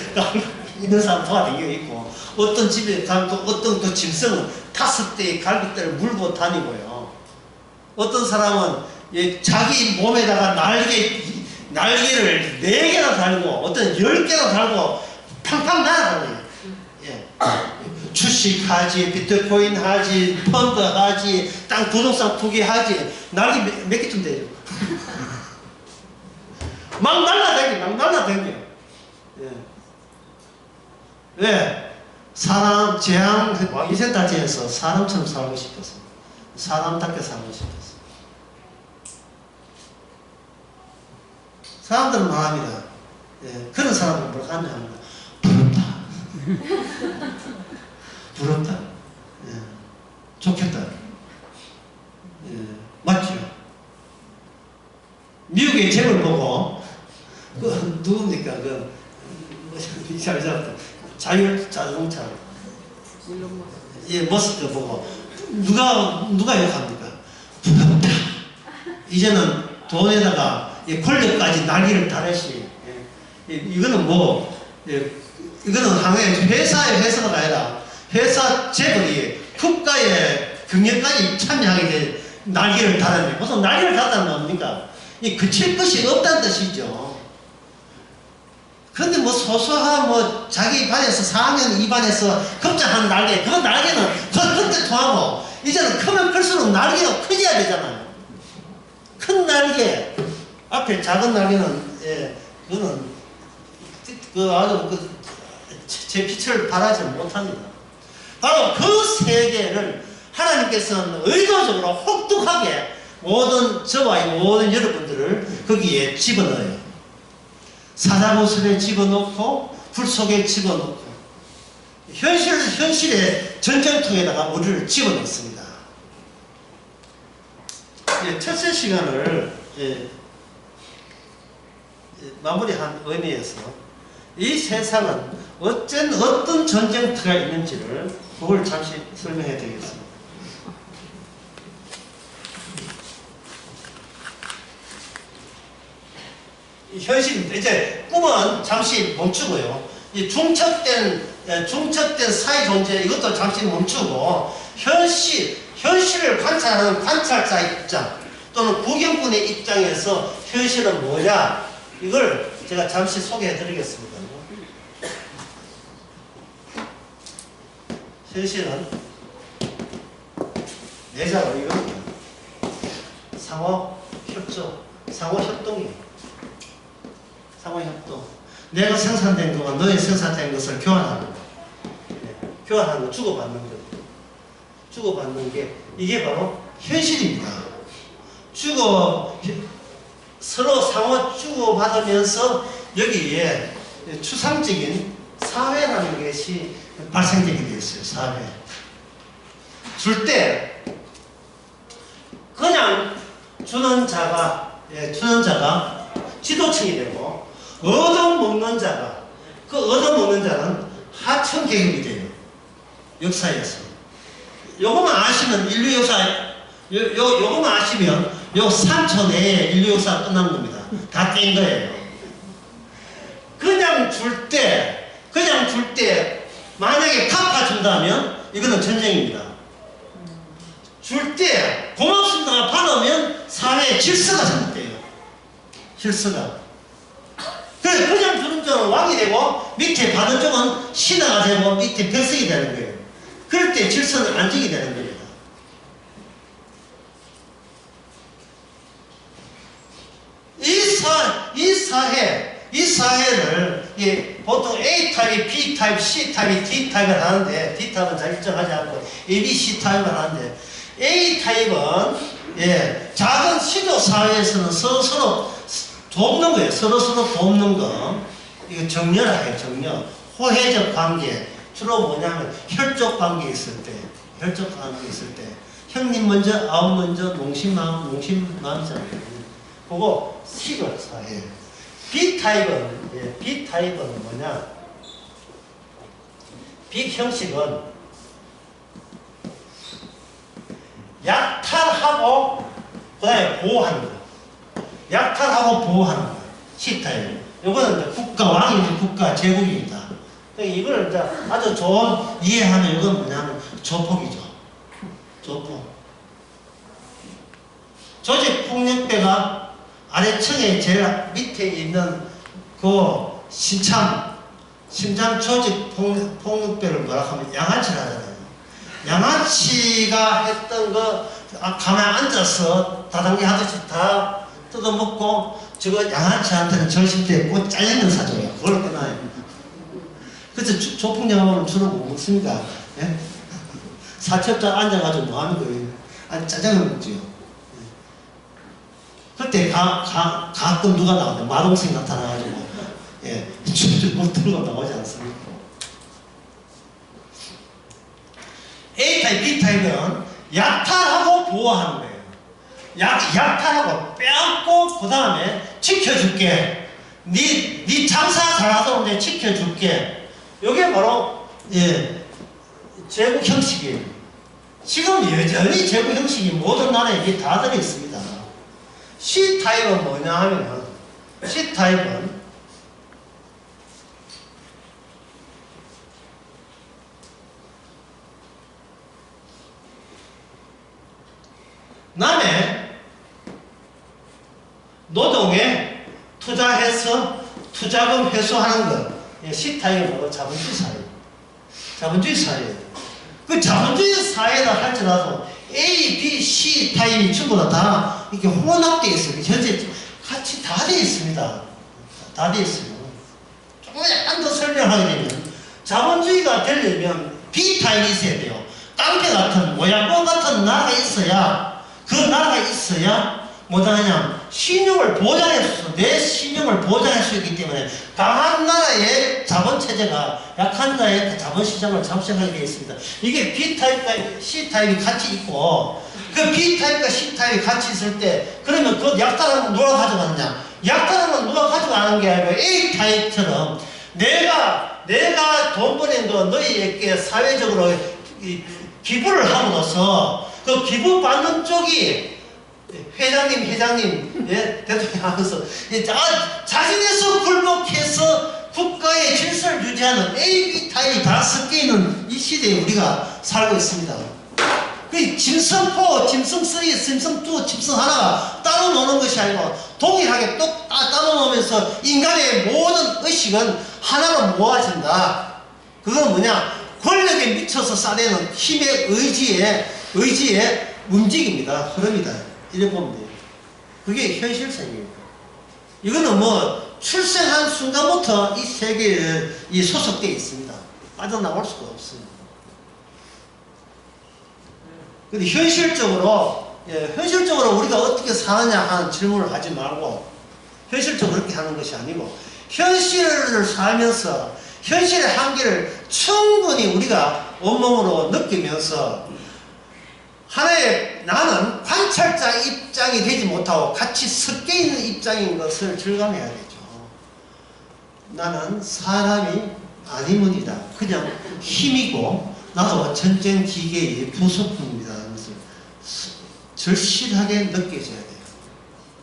Speaker 1: 있는 사람 도와다니고 있고, 어떤 집에 가면 또 어떤 또 짐승은 5대의 갈비뼈를 물고 다니고요. 어떤 사람은 자기 몸에다가 날개를 4개나 달고, 어떤 10개나 달고, 팡팡 날아가는 거예요. 예. 주식하지, 비트코인 하지, 펀드 하지, 땅 부동산 투기하지, 날이 몇 개쯤 되죠? 막 날라다녀. 예. 왜? 사람, 재앙, 이센타지에서 사람처럼 살고 싶었어. 사람답게 살고 싶었어. 사람들은 말합니다. 예. 그런 사람은 뭐라고 하냐. 부럽다. 부럽다. 예. 좋겠다. 예. 맞죠? 미국의 잽을 보고, 누굽니까? 자율 자동차. 예, 머스크 보고. 누가 욕합니까? 부럽다. 이제는 돈에다가 권력까지 날개를 다르시. 이거는 이거는 하나의 회사가 아니라 회사 재벌이 국가의 경영까지 참여하게 된 날개를 달았는데 보통 날개를 달았다는 건 뭡니까? 그칠 것이 없다는 뜻이죠. 그런데 소소한 자기 반에서 4학년 2반에서 급작한 날개, 그 날개는 그때 통하고 이제는 크면 클수록 날개가 커져야 되잖아요. 큰 날개 앞에 작은 날개는 그거는 아주 제 빛을 발하지 못합니다. 바로 그 세계를 하나님께서는 의도적으로 혹독하게 저와 모든 여러분들을 거기에 집어넣어요. 사자구슬에 집어넣고 불 속에 집어넣고 현실의 전쟁통에다가 우리를 집어넣습니다. 첫째 시간을 마무리한 의미에서 이 세상은 어떤 전쟁터가 있는지를 그걸 잠시 설명해 드리겠습니다. 현실입니다. 이제 꿈은 잠시 멈추고요. 이 중첩된 사회 존재 이것도 잠시 멈추고 현실을 관찰하는 관찰자 입장 또는 구경꾼의 입장에서 현실은 뭐냐 이걸 제가 잠시 소개해 드리겠습니다. 현실은 내자로 이겁니다. 상호 협동이에요. 상호협동. 내가 생산된 것과 너의 생산된 것을 교환하는 거. 교환하는 거, 주고받는 거. 주고받는 게, 이게 바로 현실입니다. 서로 상호 주고받으면서 여기에 추상적인 사회라는 것이 발생되게 되어 있어요, 사회. 줄 때, 그냥 주는 자가 지도층이 되고, 얻어먹는 자는 하층 계급이 돼요. 역사에서. 요것만 아시면 인류 역사, 요것만 아시면 요 3초 내에 인류 역사가 끝난 겁니다. 다 깬 거예요. 그냥 줄 때, 만약에 갚아준다면 이거는 전쟁입니다. 줄 때, 고맙습니다. 받으면 사회의 질서가 잘못돼요. 질서가. 그냥 주는 쪽은 왕이 되고 밑에 받은 쪽은 신하가 되고 밑에 백성이 되는 거예요. 그럴 때 질서는 안정이 되는 겁니다. 이 사회를 보통 A타입, B타입, C타입, D타입을 하는데 D타입은 잘 일정하지 않고 A, B, C타입을 하는데 A타입은 작은 시도 사회에서는 서로 돕는 거예요. 서로 돕는 거. 이거 정렬하게 정렬. 호혜적 관계. 주로 뭐냐면 혈족 관계 있을 때. 형님 먼저, 아우 먼저, 농심마음이잖아요. 그거 시골 사회. B타입은 뭐냐? B 형식은 약탈하고 그다음에 보호하는 거. 약탈하고 보호하는 거예요. C타입. 이거는 국가, 왕이 국가, 제국입니다. 이걸 이제 아주 좋은 이해하면 이건 뭐냐면 조폭이죠. 조폭. 조직폭력배가 아래층에 제일 밑에 있는 그 신참 심장 조직 폭력배를 뭐라 하면 양아치를 하잖아요. 양아치가 했던 거 가만히 앉아서 다단계 하듯이 다 뜯어먹고 저거 양아치한테는 절실대 꼭 잘리는 사줘요. 그걸 끊어요. 그래서 조폭영화는 주로 뭐 먹습니까? 예? 사첩자 앉아가지고 뭐 하는 거예요? 아니 짜장면 먹지요. 그때 가끔 누가 나오냐 마동생 나타나가지고 예, 못 들고 나오지 않습니까? A타입, B타입은 약탈하고 보호하는 거예요. 약탈하고 빼앗고 그 다음에 지켜줄게. 네 장사 잘하던데 지켜줄게. 이게 바로 예, 제국 형식이에요. 지금 여전히 제국 형식이 모든 나라에 이게 다 들어있습니다. C타입은 뭐냐 하면 C타입은 남의 노동에 투자해서 투자금 회수하는 것. C타입은 바로 자본주의 사회예요. 자본주의 사회예요. 그 자본주의 사회다 할지라도 A, B, C 타입이 전부 다 이렇게 혼합되어 있어요. 현재 같이 다 되어 있습니다. 다 되어 있어요. 조금 약간 더 설명하게 되면 자본주의가 되려면 B 타입이 있어야 돼요. 깡패 같은 모양권 같은 나라가 있어야 그 나라가 있어야 뭐냐면 신용을 보장할 수, 내 신용을 보장할 수 있기 때문에 강한 나라의 자본체제가 약한 나라의 자본시장을 잠식하게 되어 있습니다. 이게 B타입과 C타입이 같이 있고 그 B타입과 C타입이 같이 있을 때 그러면 그 약탈하면 누가 가져가느냐? 약탈하면 누가 가져가는 게 아니고 A타입처럼 내가 돈 버는 거 너희에게 사회적으로 기부를 함으로써 그 기부 받는 쪽이 회장님, 예, 대통령 하면서 자신에서 굴복해서 국가의 질서를 유지하는 A, B 타입이 다 섞여 있는 이 시대에 우리가 살고 있습니다. 그 짐승4, 짐승3, 짐승2, 짐승 하나가 따로 노는 것이 아니고 동일하게 또 따로 노면서 인간의 모든 의식은 하나로 모아진다. 그건 뭐냐? 권력에 미쳐서 싸대는 힘의 의지의 움직입니다. 흐름이다. 이래 보면 돼요. 그게 현실성이에요. 이거는 뭐 출생한 순간부터 이 세계에 소속되어 있습니다. 빠져나올 수가 없어요. 근데 현실적으로 우리가 어떻게 사느냐 하는 질문을 하지 말고 현실적으로 그렇게 하는 것이 아니고 현실을 살면서 현실의 한계를 충분히 우리가 온몸으로 느끼면서 하나의 나는 관찰자 입장이 되지 못하고 같이 섞여 있는 입장인 것을 절감해야 되죠. 나는 사람이 아니문이다. 그냥 힘이고 나도 전쟁 기계의 부속품입니다. 하면서 절실하게 느껴져야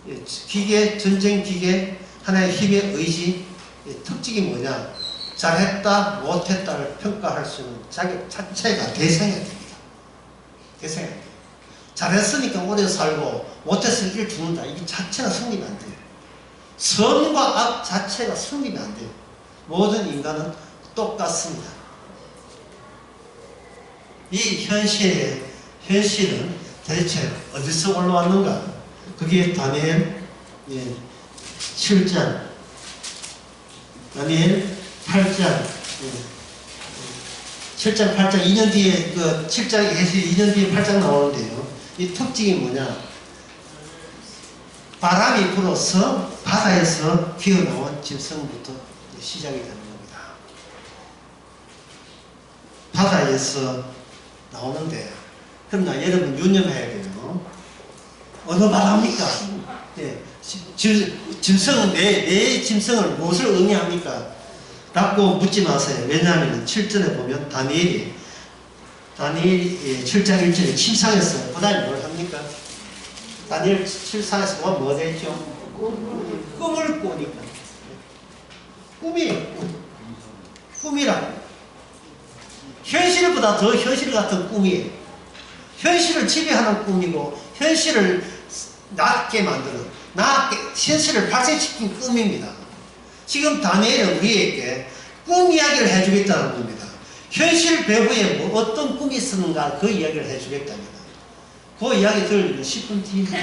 Speaker 1: 돼요. 기계, 전쟁 기계, 하나의 힘의 의지, 특징이 뭐냐? 잘했다, 못했다를 평가할 수 있는 자격 자체가 대성해야 됩니다. 대성해야 돼요. 잘했으니까 오래 살고 못했으니까 일 죽는다. 이게 자체가 성립이 안 돼요. 선과 악 자체가 성립이 안 돼요. 모든 인간은 똑같습니다. 이 현실은 대체 어디서 올라왔는가? 그게 다니엘 7장, 다니엘 8장, 7장, 8장, 2년 뒤에, 7장에 계시 2년 뒤에 8장 나오는데요. 이 특징이 뭐냐? 바람이 불어서 바다에서 기어나온 짐승부터 시작이 되는 겁니다. 바다에서 나오는데, 그러나 여러분 유념해야 돼요. 어느 바다입니까? 예. 짐승은 내 짐승을 무엇을 의미합니까? 라고 묻지 마세요. 왜냐하면 7절에 보면 다니엘이 7장 1절에 침상에서 그 다음에 뭘 합니까? 다니엘 7상에서 뭐 되죠? 꿈을 꾸니까. 꿈이에요. 꿈이라고. 현실보다 더 현실 같은 꿈이에요. 현실을 지배하는 꿈이고 현실을 낮게 만드는 현실을 발생시킨 꿈입니다. 지금 다니엘은 우리에게 꿈 이야기를 해주겠다는 겁니다. 현실 배후에 뭐 어떤 꿈이 있었는가 그 이야기를 해주겠답니다. 그 이야기 들으면 10분 뒤입니다.